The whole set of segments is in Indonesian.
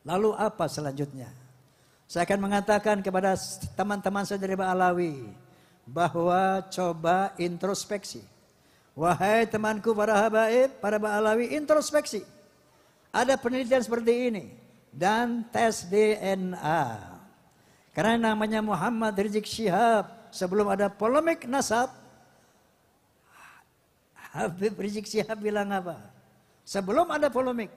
Lalu apa selanjutnya? Saya akan mengatakan kepada teman-teman saudara Ba'alawi bahwa coba introspeksi. Wahai temanku para habaib, para Ba'alawi, introspeksi. Ada penelitian seperti ini dan tes DNA. Karena namanya Muhammad Rizik Syihab, sebelum ada polemik nasab, Habib Rizik Syihab bilang apa? Sebelum ada polemik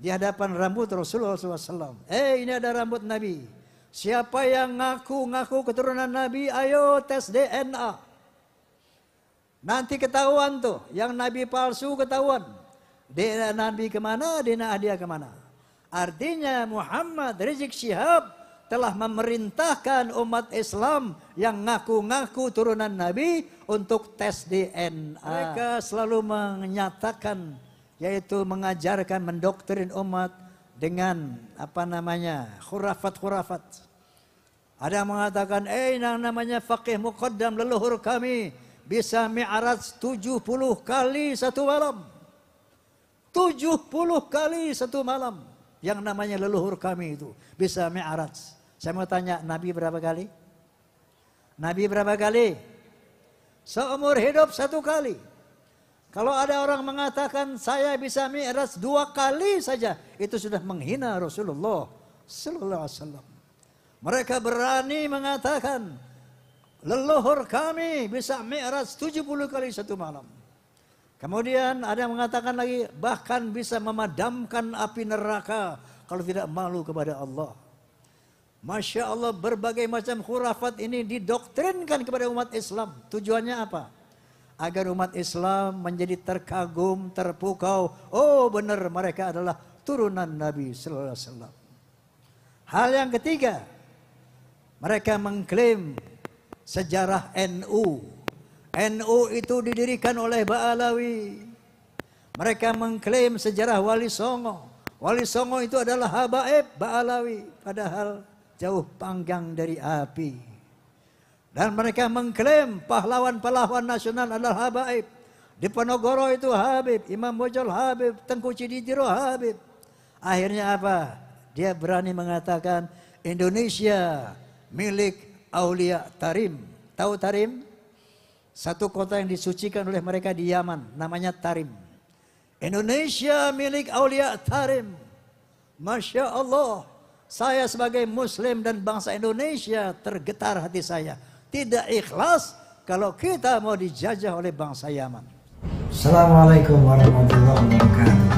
di hadapan rambut Rasulullah SAW. Ini ada rambut Nabi. Siapa yang ngaku-ngaku keturunan Nabi, ayo tes DNA. Nanti ketahuan tuh, yang Nabi palsu ketahuan. DNA Nabi kemana, DNA dia kemana. Artinya Muhammad Rizik Syihab telah memerintahkan umat Islam yang ngaku-ngaku turunan Nabi untuk tes DNA. Mereka selalu menyatakan, yaitu mengajarkan, mendoktrin umat dengan khurafat-khurafat. Ada yang mengatakan, yang namanya faqih muqaddam leluhur kami bisa mi'raj 70 kali satu malam. 70 kali satu malam. Yang namanya leluhur kami itu bisa mi'raj. Saya mau tanya, Nabi berapa kali? Nabi berapa kali? Seumur hidup 1 kali. Kalau ada orang mengatakan saya bisa mi'raj 2 kali saja, itu sudah menghina Rasulullah sallallahu alaihi wasallam. Mereka berani mengatakan leluhur kami bisa mi'raj 70 kali satu malam. Kemudian ada yang mengatakan lagi bahkan bisa memadamkan api neraka kalau tidak malu kepada Allah. Masya Allah, berbagai macam khurafat ini didoktrinkan kepada umat Islam. Tujuannya apa? Agar umat Islam menjadi terkagum, terpukau. Oh benar, mereka adalah turunan Nabi sallallahu alaihi wasallam. Hal yang ketiga, mereka mengklaim sejarah NU. NU itu didirikan oleh Ba'alawi. Mereka mengklaim sejarah Wali Songo. Wali Songo itu adalah habaib Ba'alawi. Padahal jauh panggang dari api. Dan mereka mengklaim pahlawan-pahlawan nasional adalah habaib. Di Ponorogo itu Habib, Imam Bojol Habib, Tengku Ciditiro Habib. Akhirnya apa? Dia berani mengatakan Indonesia milik Aulia Tarim. Tahu Tarim? Satu kota yang disucikan oleh mereka di Yaman, namanya Tarim. Indonesia milik Aulia Tarim. Masya Allah. Saya sebagai Muslim dan bangsa Indonesia tergetar hati saya. Tidak ikhlas kalau kita mau dijajah oleh bangsa Yaman. Assalamualaikum warahmatullahi wabarakatuh.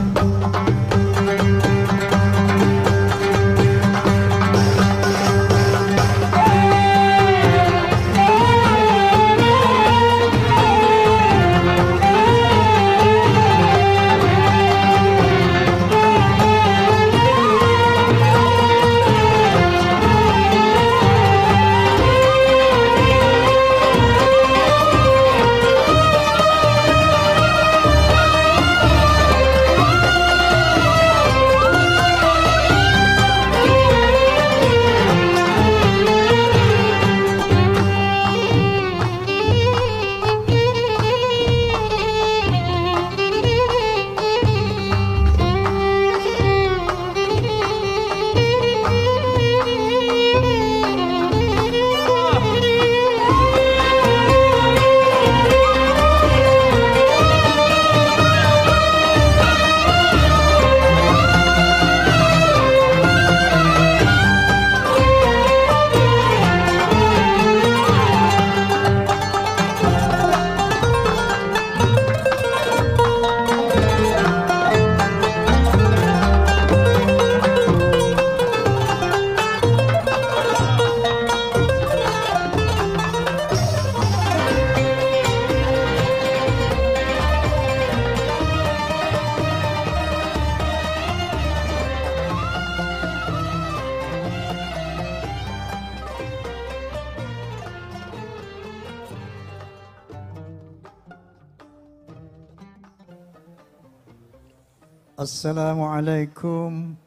Assalamualaikum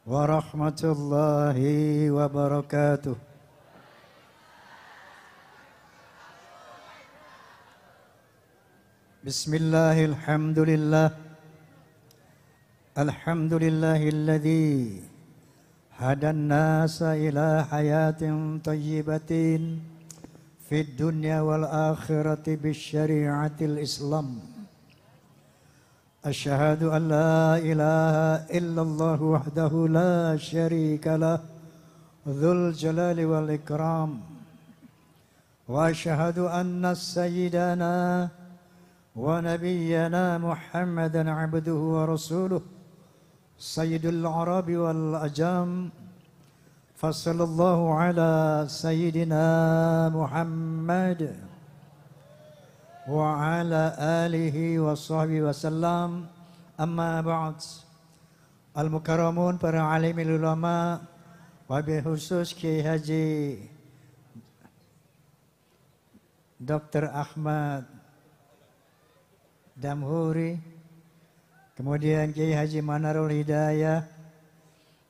warahmatullahi wabarakatuh. Bismillahirrahmanirrahim. Alhamdulillahilladzi هدى الناس إلى حياة طيبة في الدنيا والآخرة بالشريعة الإسلام. أشهد أن لا إله إلا الله وحده لا شريك له ذو الجلال والإكرام. وأشهد أن سيدنا ونبينا محمدا عبده ورسوله سيد العرب والأجام. فصلى الله على سيدنا محمد وعلى آله وصحبه وسلم. أما بعد. Al-Mukarramun, para alimil ulama, wabil khusus Kiai Haji Dr. Ahmad Damhuri, kemudian Kiai Haji Manarul Hidayah,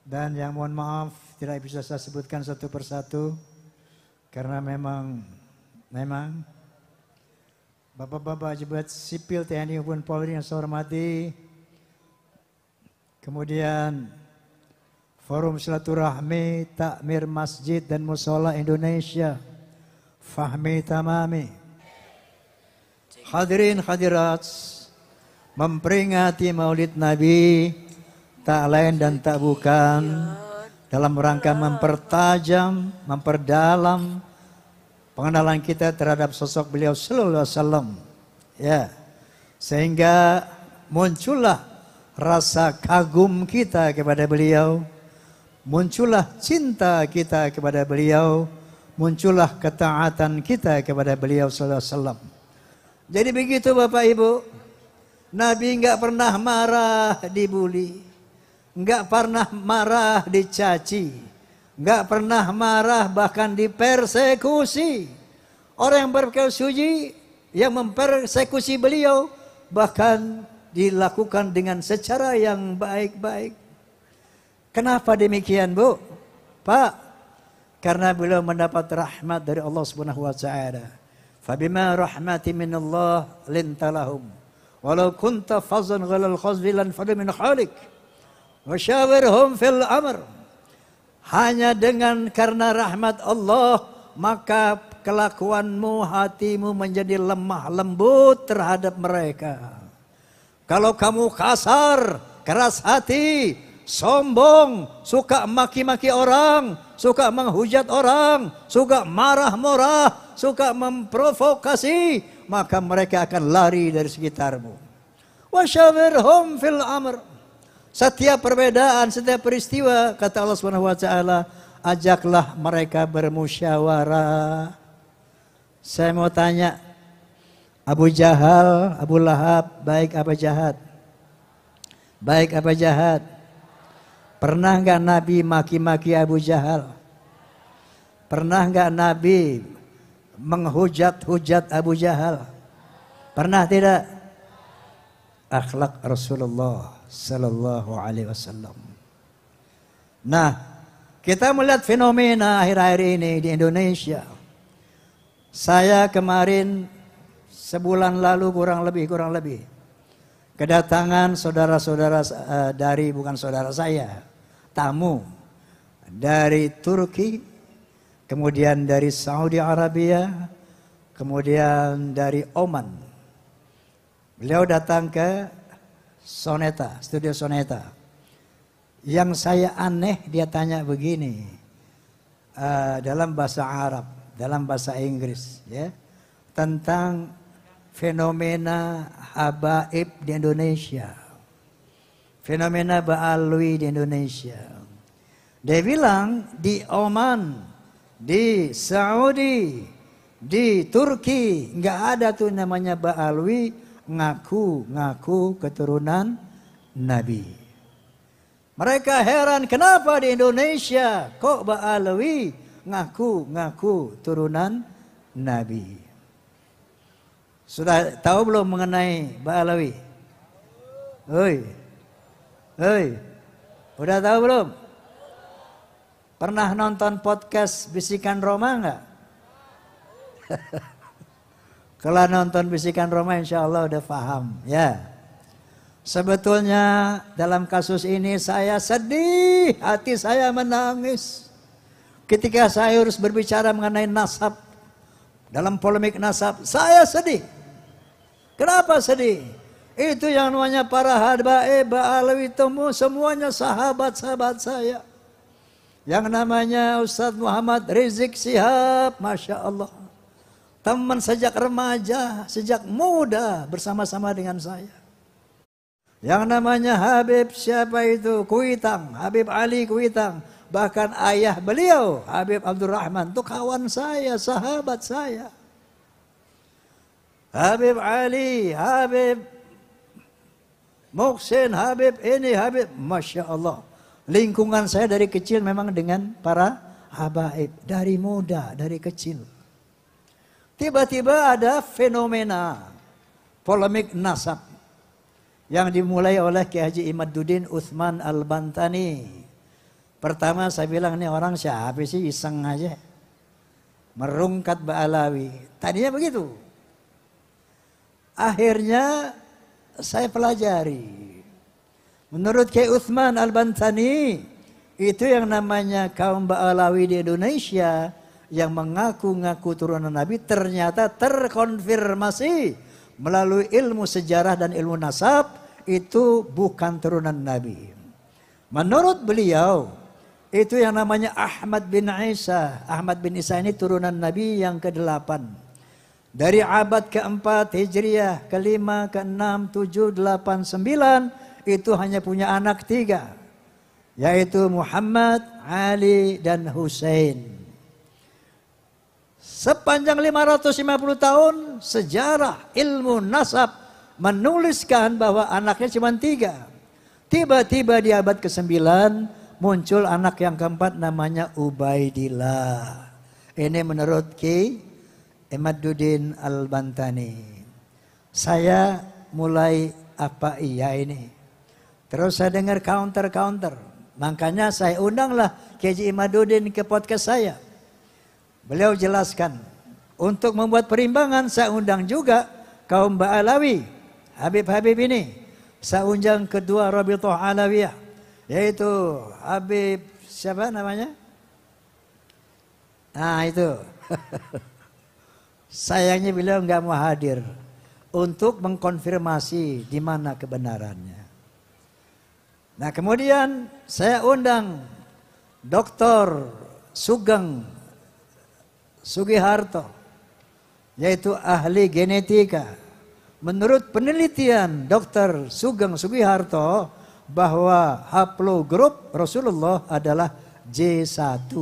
dan yang mohon maaf tidak bisa saya sebutkan satu persatu karena memang Bapak-bapak pejabat sipil TNI maupun Polri yang saya hormati, kemudian Forum Silaturahmi Takmir Masjid dan Mushola Indonesia, Fahmi Tamami, hadirin hadirat, memperingati Maulid Nabi tak lain dan tak bukan dalam rangka mempertajam, memperdalam pengenalan kita terhadap sosok beliau sallallahu alaihi wasallam. Ya. Sehingga muncullah rasa kagum kita kepada beliau, muncullah cinta kita kepada beliau, muncullah ketaatan kita kepada beliau sallallahu alaihi wasallam. Jadi begitu Bapak Ibu, Nabi enggak pernah marah dibuli, enggak pernah marah dicaci, enggak pernah marah bahkan dipersekusi. Orang yang berpersekusi, yang mempersekusi beliau bahkan dilakukan dengan secara yang baik-baik. Kenapa demikian, Bu? Pak, karena beliau mendapat rahmat dari Allah Subhanahu wa taala. Fabima rahmati minallah lintalahum walau kunta fazzan ghalal khazbi lan fadu min khalik wa syawirhum fil amr. Hanya dengan karena rahmat Allah maka kelakuanmu, hatimu menjadi lemah lembut terhadap mereka. Kalau kamu kasar, keras hati, sombong, suka maki-maki orang, suka menghujat orang, suka marah-marah, suka memprovokasi, maka mereka akan lari dari sekitarmu. Wasyawirhum fil amr. Setiap perbedaan, setiap peristiwa, kata Allah Subhanahu wa taala, ajaklah mereka bermusyawarah. Saya mau tanya, Abu Jahal, Abu Lahab, baik apa jahat? Baik apa jahat? Pernah enggak Nabi maki-maki Abu Jahal? Pernah enggak Nabi menghujat-hujat Abu Jahal? Pernah tidak? Akhlak Rasulullah sallallahu alaihi wasallam. Nah, kita melihat fenomena akhir-akhir ini di Indonesia. Saya kemarin sebulan lalu kurang lebih kedatangan saudara-saudara dari, bukan saudara saya, tamu dari Turki, kemudian dari Saudi Arabia, kemudian dari Oman. Beliau datang ke Soneta, studio Soneta. Yang saya aneh, dia tanya begini, dalam bahasa Arab, dalam bahasa Inggris, ya, tentang fenomena habaib di Indonesia, fenomena ba'alwi di Indonesia. Dia bilang di Oman, di Saudi, di Turki nggak ada tuh namanya ba'alwi ngaku keturunan Nabi. Mereka heran kenapa di Indonesia kok ba'alwi ngaku turunan Nabi. Sudah tahu belum mengenai ba'alwi? Oi, udah tahu belum? Pernah nonton podcast Bisikan Roma enggak? Kalau nonton Bisikan Roma insya Allah udah paham, ya. Sebetulnya dalam kasus ini saya sedih, hati saya menangis. Ketika saya harus berbicara mengenai nasab, dalam polemik nasab, saya sedih. Kenapa sedih? Itu yang namanya para habaib Ba'alawi temu, semuanya sahabat-sahabat saya. Yang namanya Ustadz Muhammad Rizik Sihab, Masya Allah. Teman sejak remaja, sejak muda bersama-sama dengan saya. Yang namanya Habib siapa itu? Kuitang, Habib Ali Kuitang. Bahkan ayah beliau, Habib Abdurrahman, itu kawan saya, sahabat saya. Habib Ali, Habib Muhsin, Habib ini, Habib. Masya Allah. Lingkungan saya dari kecil memang dengan para habaib. Dari muda, dari kecil. Tiba-tiba ada fenomena polemik nasab yang dimulai oleh Kiai Haji Imaduddin Utsman Al-Bantani. Pertama saya bilang, ini orang siapa sih, iseng aja. Merungkat Ba'alawi. Tadinya begitu. Akhirnya saya pelajari. Menurut Kiai Utsman Al-Bantani, itu yang namanya kaum Ba'alawi di Indonesia yang mengaku-ngaku turunan Nabi ternyata terkonfirmasi melalui ilmu sejarah dan ilmu nasab itu bukan turunan Nabi. Menurut beliau itu yang namanya Ahmad bin Isa. Ahmad bin Isa ini turunan Nabi yang ke-8. Dari abad ke-4 Hijriah, ke-5, ke-6, 7, 8, 9 itu hanya punya anak 3. Yaitu Muhammad, Ali, dan Husain. Sepanjang 550 tahun sejarah ilmu nasab menuliskan bahwa anaknya cuma 3. Tiba-tiba di abad ke-9 muncul anak yang keempat namanya Ubaidillah. Ini menurut Ki Imaduddin Al-Bantani. Saya mulai apa iya ini. Terus saya dengar counter. Makanya saya undanglah Ki Imaduddin ke podcast saya. Beliau jelaskan, untuk membuat perimbangan saya undang juga kaum Ba'alawi, Habib-Habib ini. Saya undang kedua Rabithah Alawiyah, yaitu Habib siapa namanya? Nah itu. Sayangnya beliau nggak mau hadir untuk mengkonfirmasi di mana kebenarannya. Nah kemudian saya undang Dr. Sugeng Sugiharto, yaitu ahli genetika. Menurut penelitian Dr. Sugeng Sugiharto bahwa haplogrup Rasulullah adalah J1.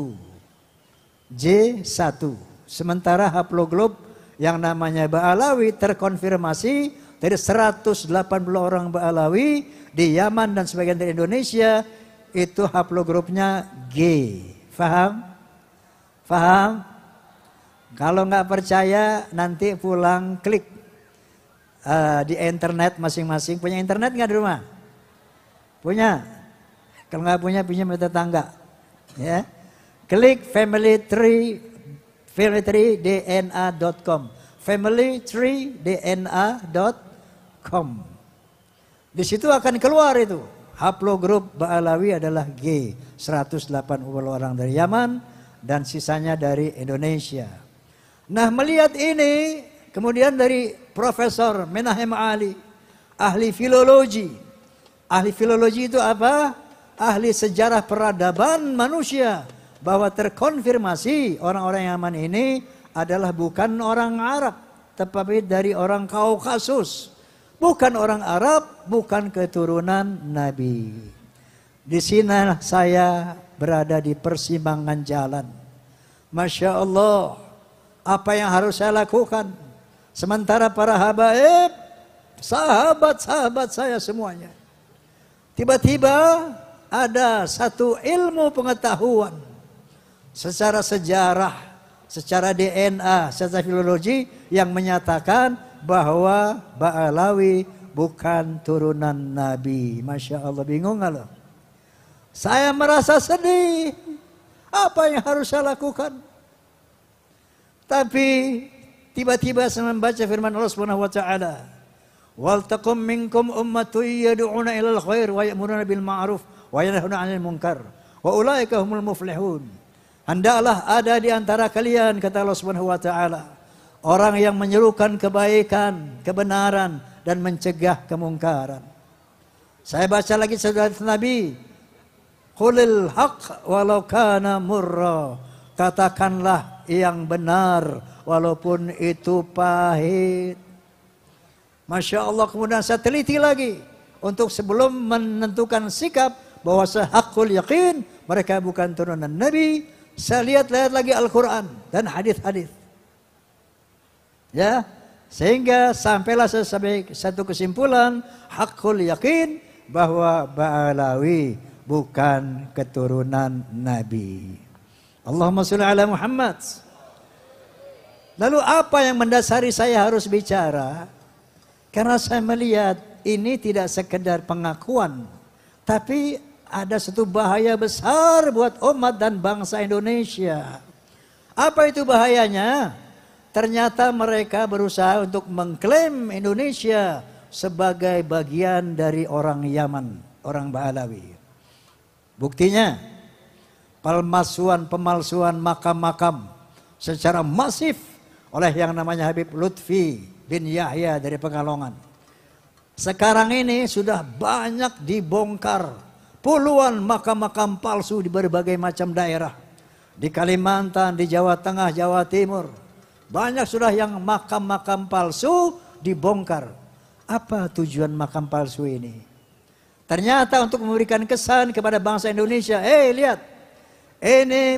J1. Sementara haplogrup yang namanya Ba'alawi terkonfirmasi dari 180 orang Ba'alawi di Yaman dan sebagian dari Indonesia itu haplogrupnya G. Faham? Faham? Kalau nggak percaya nanti pulang klik di internet masing-masing. Punya internet nggak di rumah? Punya? Kalau nggak punya pinjam tetangga. Ya, klik familytreedna.com. familytreedna.com. Di situ akan keluar itu. Haplogrup Ba'alawi adalah G. 180 orang dari Yaman dan sisanya dari Indonesia. Nah melihat ini, kemudian dari Profesor Menahem Ali, ahli filologi. Ahli filologi itu apa? Ahli sejarah peradaban manusia. Bahwa terkonfirmasi orang-orang Yaman ini adalah bukan orang Arab, tetapi dari orang Kaukasus. Bukan orang Arab, bukan keturunan Nabi. Di sini saya berada di persimpangan jalan. Masya Allah. Apa yang harus saya lakukan? Sementara para habaib, sahabat-sahabat saya semuanya. Tiba-tiba ada satu ilmu pengetahuan. Secara sejarah, secara DNA, secara filologi yang menyatakan bahwa Ba'alawi bukan turunan Nabi. Masya Allah, bingung nggak lo? Saya merasa sedih. Apa yang harus saya lakukan? Tapi tiba-tiba saya membaca firman Allah Subhanahu wa taala, Wal takum minkum ummatun yad'una ilal khair wa ya'muruna bil ma'ruf wa yanhauna 'anil munkar wa ulaika humul muflihun. Hendaklah ada di antara kalian, kata Allah Subhanahu wa taala, orang yang menyerukan kebaikan, kebenaran dan mencegah kemungkaran. Saya baca lagi hadis Nabi, qulil haqq walau kana murra. Katakanlah yang benar walaupun itu pahit. Masya Allah, kemudian saya teliti lagi untuk sebelum menentukan sikap bahwa hakul yakin mereka bukan turunan Nabi. Saya lihat lagi Al-Quran dan hadis-hadis. Ya, sehingga sampailah saya sampai satu kesimpulan, hakul yakin bahwa Ba'alawi bukan keturunan Nabi. Allahumma sholli ala Muhammad. Lalu apa yang mendasari saya harus bicara? Karena saya melihat ini tidak sekedar pengakuan, tapi ada satu bahaya besar buat umat dan bangsa Indonesia. Apa itu bahayanya? Ternyata mereka berusaha untuk mengklaim Indonesia sebagai bagian dari orang Yaman, orang Ba'alawi. Buktinya, pemalsuan makam-makam secara masif oleh yang namanya Habib Lutfi bin Yahya dari Pekalongan. Sekarang ini sudah banyak dibongkar puluhan makam-makam palsu di berbagai macam daerah. Di Kalimantan, di Jawa Tengah, Jawa Timur. Banyak sudah yang makam-makam palsu dibongkar. Apa tujuan makam palsu ini? Ternyata untuk memberikan kesan kepada bangsa Indonesia. Lihat. Ini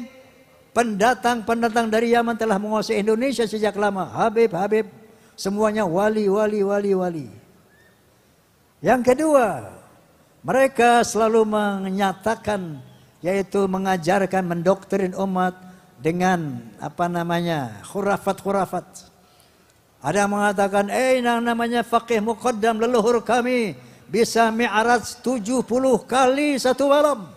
pendatang dari Yaman telah menguasai Indonesia sejak lama. Habib. Semuanya wali. Yang kedua, mereka selalu menyatakan, yaitu mengajarkan, mendoktrin umat dengan khurafat. Ada yang mengatakan, yang namanya faqih muqaddam leluhur kami bisa mi'raj 70 kali satu malam.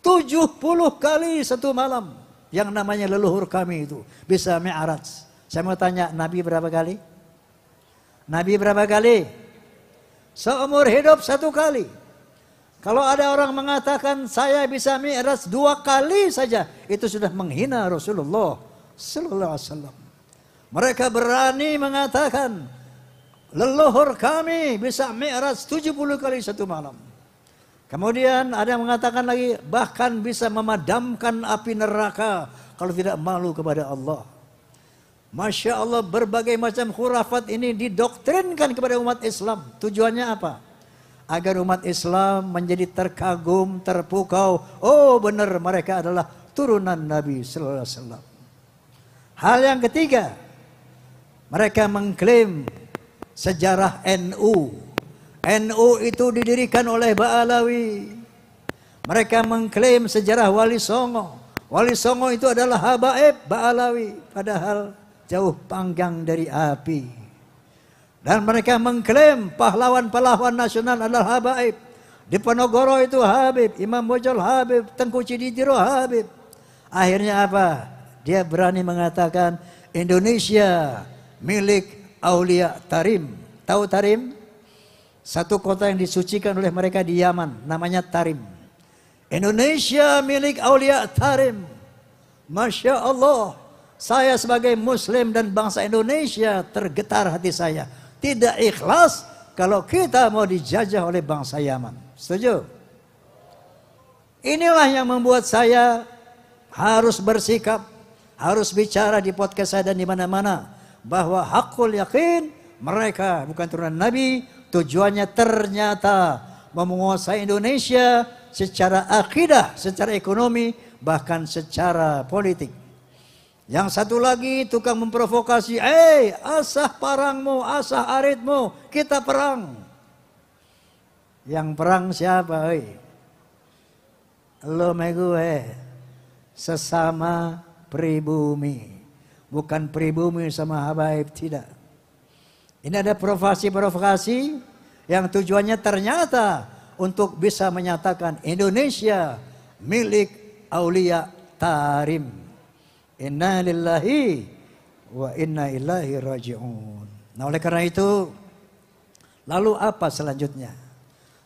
70 kali satu malam. Yang namanya leluhur kami itu bisa mi'raj. Saya mau tanya, Nabi berapa kali? Nabi berapa kali? Seumur hidup 1 kali. Kalau ada orang mengatakan saya bisa mi'raj 2 kali saja, itu sudah menghina Rasulullah sallallahu alaihi wasallam. Mereka berani mengatakan leluhur kami bisa mi'raj 70 kali satu malam. Kemudian ada yang mengatakan lagi bahkan bisa memadamkan api neraka kalau tidak malu kepada Allah. Masya Allah, berbagai macam khurafat ini didoktrinkan kepada umat Islam. Tujuannya apa? Agar umat Islam menjadi terkagum, terpukau. Oh benar, mereka adalah turunan Nabi sallallahu alaihi wasallam. Hal yang ketiga, mereka mengklaim sejarah NU. NU itu didirikan oleh Ba'alawi. Mereka mengklaim sejarah Wali Songo. Wali Songo itu adalah habaib Ba'alawi. Padahal jauh panggang dari api. Dan mereka mengklaim pahlawan-pahlawan nasional adalah habaib. Di Ponorogo itu Habib, Imam Bojol Habib, Tengku Ciditiro Habib. Akhirnya apa? Dia berani mengatakan Indonesia milik Aulia Tarim. Tahu Tarim? Satu kota yang disucikan oleh mereka di Yaman, namanya Tarim. Indonesia milik Aulia Tarim. Masya Allah. Saya sebagai Muslim dan bangsa Indonesia tergetar hati saya. Tidak ikhlas kalau kita mau dijajah oleh bangsa Yaman. Setuju? Inilah yang membuat saya harus bersikap, harus bicara di podcast saya dan di mana-mana. Bahwa hakul yakin mereka bukan turunan Nabi. Tujuannya ternyata menguasai Indonesia secara akidah, secara ekonomi, bahkan secara politik. Yang satu lagi tukang memprovokasi, asah parangmu, asah aritmu, kita perang. Yang perang siapa? Lo gue, sesama pribumi. Bukan pribumi sama habaib, tidak. Ini ada provokasi-provokasi yang tujuannya ternyata untuk bisa menyatakan Indonesia milik Aulia Tarim. Inna lillahi wa inna ilaihi raji'un. Nah oleh karena itu Lalu apa selanjutnya?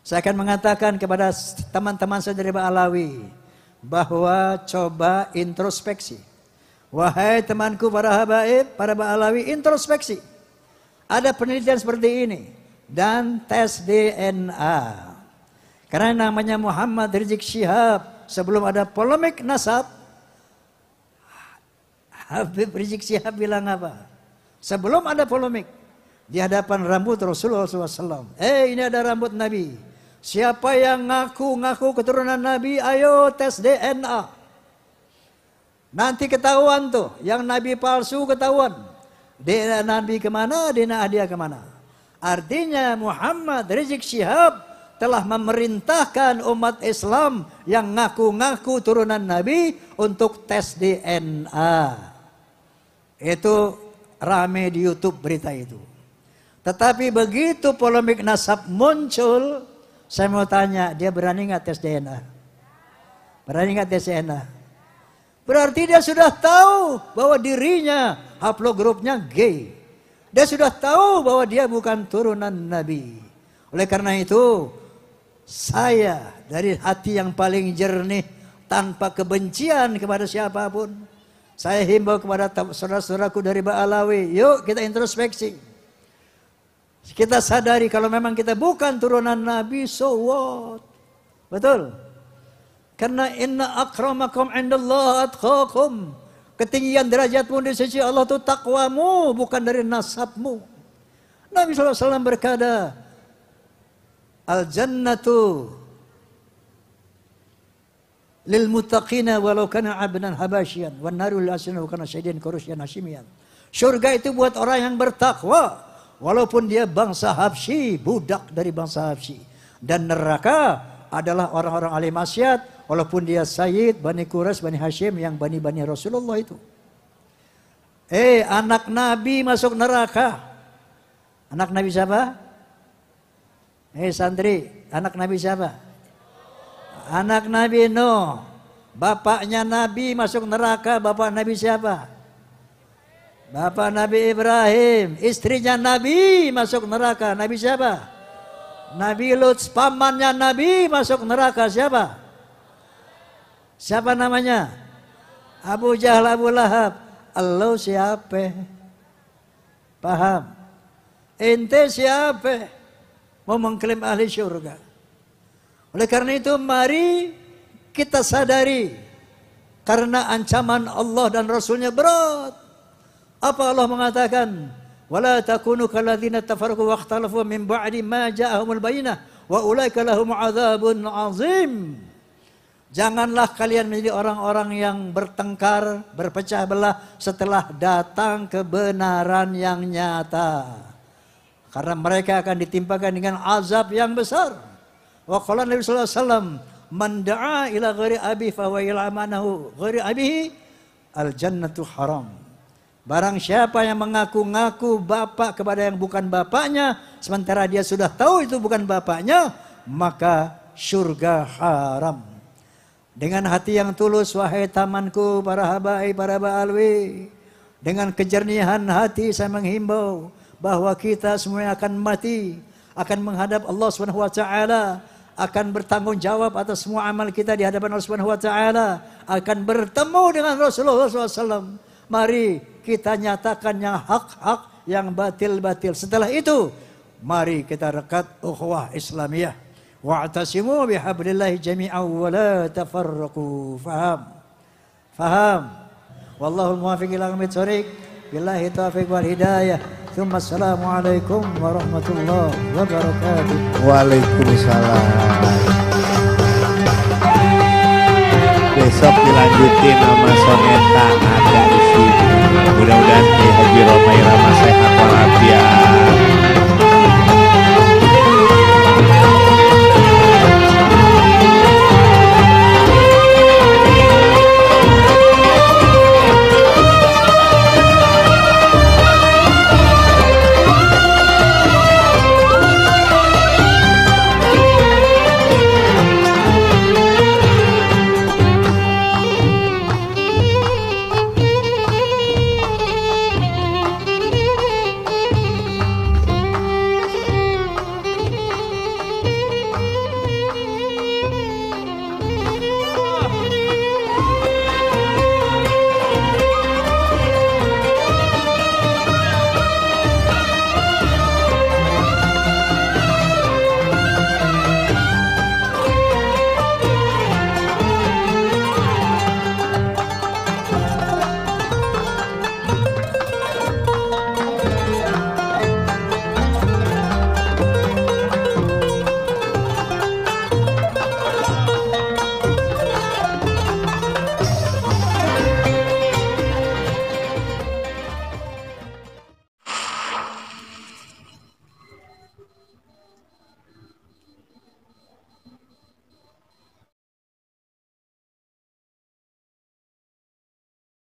Saya akan mengatakan kepada teman-teman saya dari Ba'alawi bahwa coba introspeksi. Wahai temanku para habaib, para Ba'alawi, introspeksi. Ada penelitian seperti ini dan tes DNA. Karena namanya Muhammad Rizik Syihab, sebelum ada polemik nasab, Habib Rizik Syihab bilang apa? Sebelum ada polemik di hadapan rambut Rasulullah SAW. Ini ada rambut Nabi. Siapa yang ngaku keturunan Nabi, ayo tes DNA. Nanti ketahuan tuh, yang Nabi palsu ketahuan. DNA Nabi kemana, DNA dia kemana. Artinya Muhammad Rizik Syihab telah memerintahkan umat Islam yang ngaku-ngaku turunan Nabi untuk tes DNA. Itu rame di YouTube berita itu. Tetapi begitu polemik nasab muncul, saya mau tanya, dia berani nggak tes DNA? Berani nggak tes DNA? Berarti dia sudah tahu bahwa dirinya haplogrupnya gay. Dia sudah tahu bahwa dia bukan turunan Nabi. Oleh karena itu, saya dari hati yang paling jernih, tanpa kebencian kepada siapapun, saya himbau kepada saudara-saudaraku dari Ba'alawi, yuk kita introspeksi. Kita sadari kalau memang kita bukan turunan Nabi, so what? Betul? Karena inna akramakum indallah atqakum. Ketinggian derajatmu di sisi Allah itu takwamu, bukan dari nasabmu. Nabi SAW berkata, al-jannatu lil muttaqina walau kana abdan habasyian wan naru lil asina kana syaidan kurusyan hashimian. Surga itu buat orang yang bertakwa, walaupun dia bangsa Habsyi, budak dari bangsa Habsyi. Dan neraka adalah orang-orang ahli maksiat, walaupun dia Sayyid, Bani Quraisy, Bani Hashim, yang Bani Rasulullah itu. Anak Nabi masuk neraka. Anak Nabi siapa? Santri, anak Nabi siapa? Anak Nabi Nuh. Bapaknya Nabi masuk neraka, bapak Nabi siapa? Bapak Nabi Ibrahim. Istrinya Nabi masuk neraka. Nabi siapa? Nabi Lut. Pamannya Nabi masuk neraka. Siapa? Siapa namanya? Abu Jahal, Abu Lahab. Allah siapa? Paham? Ente siapa? Mau mengklaim ahli syurga. Oleh karena itu mari kita sadari. Karena ancaman Allah dan Rasulnya berat. Apa Allah mengatakan? Wala takunu kalladzina tafarraqu wa ikhtalafu min ba'di ma ja'ahumul bayyinah wa ulaika lahum 'adzabun 'adzim. Janganlah kalian menjadi orang-orang yang bertengkar, berpecah belah setelah datang kebenaran yang nyata. Karena mereka akan ditimpakan dengan azab yang besar. Wa qala Nabi sallallahu alaihi wasallam, "Man da'a ila ghairi abi fa huwa yal'amahu ghairi abihi al-jannatu haram." Barang siapa yang mengaku-ngaku bapak kepada yang bukan bapaknya, sementara dia sudah tahu itu bukan bapaknya, maka surga haram. Dengan hati yang tulus, wahai tamanku, para habaib, para ba'alwi, dengan kejernihan hati saya menghimbau bahwa kita semua akan mati, akan menghadap Allah SWT, akan bertanggung jawab atas semua amal kita di hadapan Allah SWT, akan bertemu dengan Rasulullah SAW. Mari kita nyatakan yang hak-hak, yang batil-batil. Setelah itu, mari kita rekat ukhuwah Islamiyah. Wa'tasimu bihablillahi jami'an wa la tafarraqu. Faham? Faham? Wallahul muwaffiq ila aqwamit thoriq. Billahi taufiq wal hidayah. Tsumma assalamualaikum warahmatullahi wabarakatuh. Waalaikumsalam. Besok dilanjutin sama soneta ada di sini. Mudah-mudahan